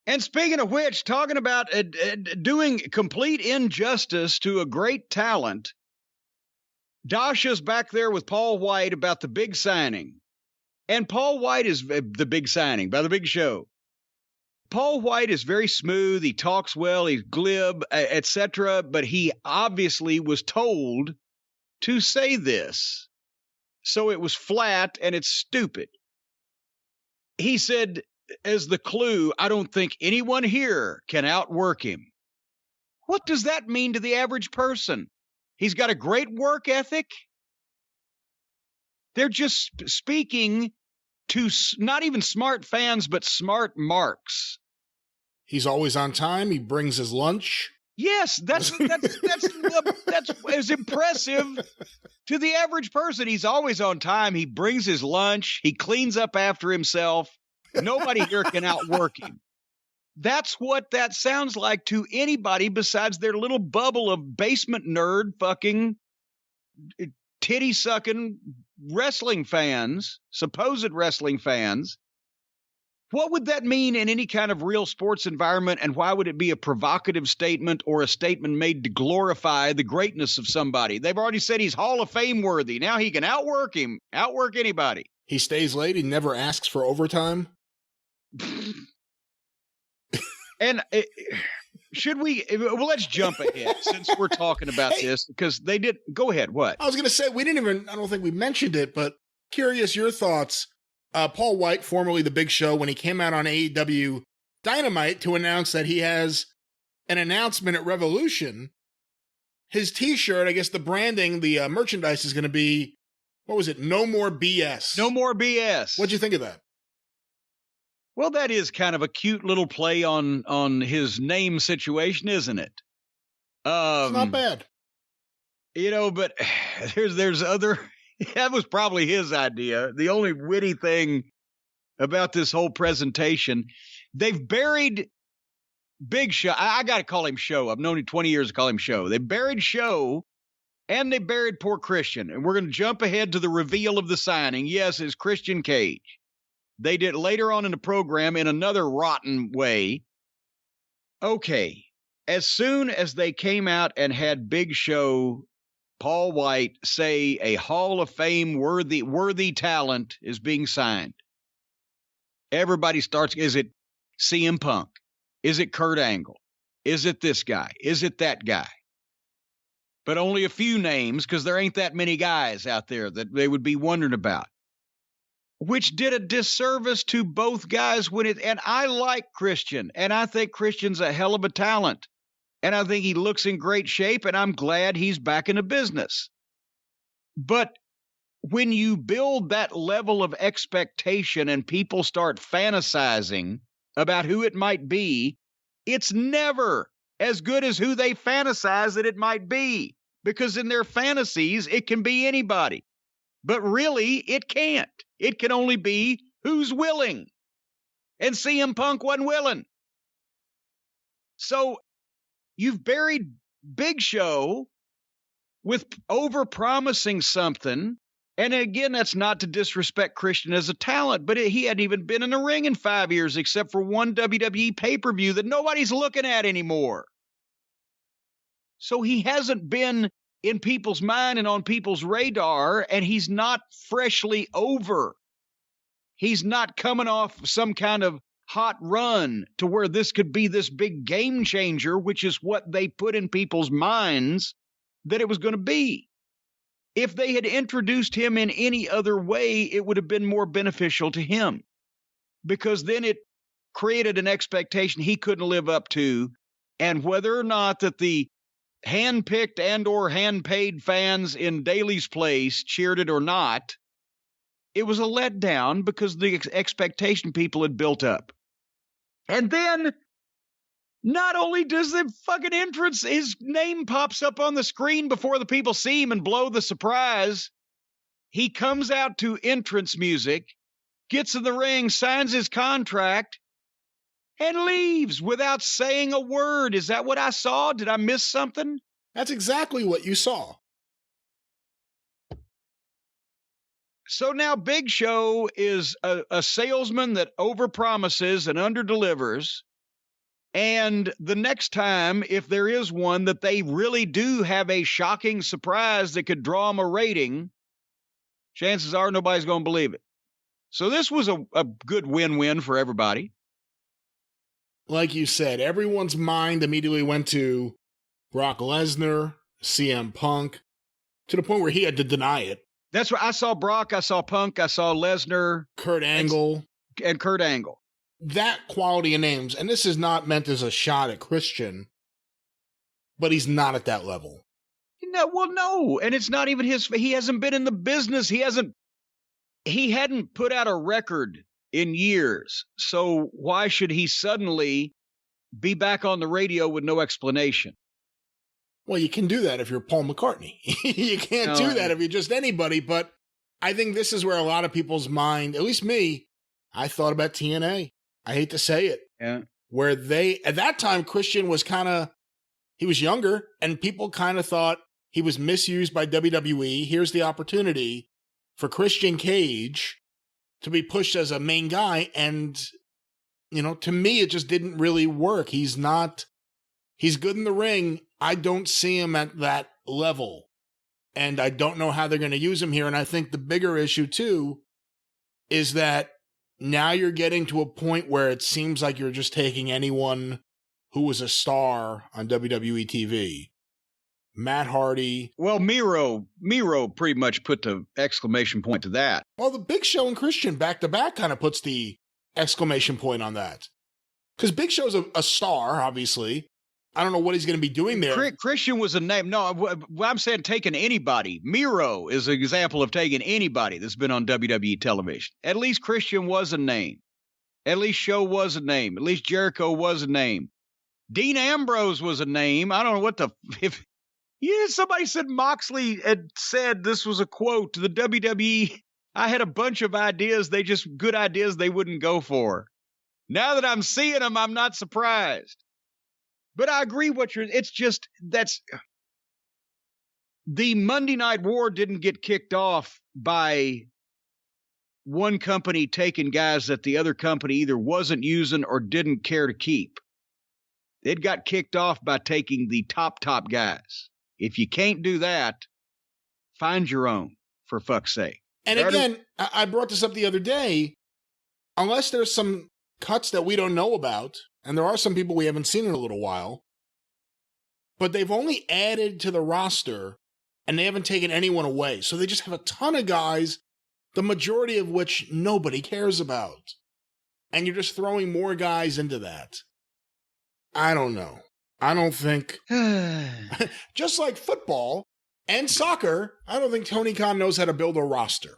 And speaking of which, talking about doing complete injustice to a great talent, Dasha's back there with Paul White about the big signing. And Paul White is the big signing by the big show. Paul White is very smooth. He talks well. He's glib, etc. But he obviously was told to say this. So it was flat and it's stupid. He said, as the clue, I don't think anyone here can outwork him. What does that mean to the average person? He's got a great work ethic. They're just speaking to not even smart fans, but smart marks. He's always on time. He brings his lunch. Yes, that's as impressive to the average person. He's always on time. He brings his lunch. He cleans up after himself. Nobody here can outwork him. That's what that sounds like to anybody besides their little bubble of basement nerd fucking titty-sucking wrestling fans, supposed wrestling fans. What would that mean in any kind of real sports environment, and why would it be a provocative statement or a statement made to glorify the greatness of somebody? They've already said he's Hall of Fame worthy. Now he can outwork anybody. He stays late. He never asks for overtime. And should we, well, let's jump ahead since we're talking about this, because they did, go ahead, what? I was going to say, I don't think we mentioned it, but curious your thoughts. Paul White, formerly The Big Show, when he came out on AEW Dynamite to announce that he has an announcement at Revolution, his t-shirt, I guess the branding, the merchandise is going to be, what was it? No more BS. No more BS. What'd you think of that? Well, that is kind of a cute little play on his name situation, isn't it? It's not bad. You know, but there's other, that was probably his idea. The only witty thing about this whole presentation, they've buried Big Show. I got to call him Show. I've known him 20 years to call him Show. They buried Show and they buried poor Christian. And we're going to jump ahead to the reveal of the signing. Yes, it's Christian Cage. They did later on in the program in another rotten way. Okay, as soon as they came out and had Big Show, Paul White, say a Hall of Fame worthy talent is being signed, everybody starts, is it CM Punk? Is it Kurt Angle? Is it this guy? Is it that guy? But only a few names, because there ain't that many guys out there that they would be wondering about. Which did a disservice to both guys and I like Christian, and I think Christian's a hell of a talent, and I think he looks in great shape, and I'm glad he's back in the business. But when you build that level of expectation and people start fantasizing about who it might be, it's never as good as who they fantasize that it might be, because in their fantasies, it can be anybody. But really, it can't. It can only be who's willing. And CM Punk wasn't willing. So you've buried Big Show with overpromising something. And again, that's not to disrespect Christian as a talent, but he hadn't even been in the ring in 5 years except for one WWE pay-per-view that nobody's looking at anymore. So he hasn't been in people's mind and on people's radar, and he's not freshly over. He's not coming off some kind of hot run to where this could be this big game changer, which is what they put in people's minds that it was going to be. If they had introduced him in any other way, it would have been more beneficial to him, because then it created an expectation he couldn't live up to, and whether or not that the hand-picked and or hand-paid fans in Daly's place cheered it or not, it was a letdown because the expectation people had built up. And then, not only does the fucking entrance, his name pops up on the screen before the people see him and blow the surprise, he comes out to entrance music, gets in the ring, signs his contract, and leaves without saying a word. Is that what I saw? Did I miss something? That's exactly what you saw. So now Big Show is a salesman that overpromises and underdelivers, And the next time, if there is one that they really do have a shocking surprise that could draw them a rating, chances are nobody's going to believe it. So this was a good win-win for everybody. Like you said, everyone's mind immediately went to Brock Lesnar, CM Punk, to the point where he had to deny it. That's right. I saw Brock, I saw Punk, I saw Lesnar. Kurt Angle. And Kurt Angle. That quality of names, and this is not meant as a shot at Christian, but he's not at that level. No, well, no. And it's not even he hasn't been in the business. He hadn't put out a record in years. So why should he suddenly be back on the radio with no explanation? Well, you can do that if you're Paul McCartney. You can't do that if you're just anybody. But I think this is where a lot of people's mind, at least me, I thought about TNA. I hate to say it. Yeah. Where at that time, Christian was he was younger, and people kind of thought he was misused by WWE. Here's the opportunity for Christian Cage to be pushed as a main guy. And, to me, it just didn't really work. He's good in the ring. I don't see him at that level. And I don't know how they're going to use him here. And I think the bigger issue, too, is that now you're getting to a point where it seems like you're just taking anyone who was a star on WWE TV. Matt Hardy. Well, Miro pretty much put the exclamation point to that. Well, the Big Show and Christian back-to-back kind of puts the exclamation point on that. Because Big Show's a star, obviously. I don't know what he's going to be doing there. Christian was a name. No, I'm saying taking anybody. Miro is an example of taking anybody that's been on WWE television. At least Christian was a name. At least Show was a name. At least Jericho was a name. Dean Ambrose was a name. I don't know what somebody said Moxley had said this was a quote to the WWE. I had a bunch of ideas. Good ideas they wouldn't go for. Now that I'm seeing them, I'm not surprised. But I agree the Monday Night War didn't get kicked off by one company taking guys that the other company either wasn't using or didn't care to keep. It got kicked off by taking the top guys. If you can't do that, find your own, for fuck's sake. And again, I brought this up the other day, unless there's some cuts that we don't know about, and there are some people we haven't seen in a little while, but they've only added to the roster, and they haven't taken anyone away. So they just have a ton of guys, the majority of which nobody cares about. And you're just throwing more guys into that. I don't know. I don't think... just like football and soccer, I don't think Tony Khan knows how to build a roster.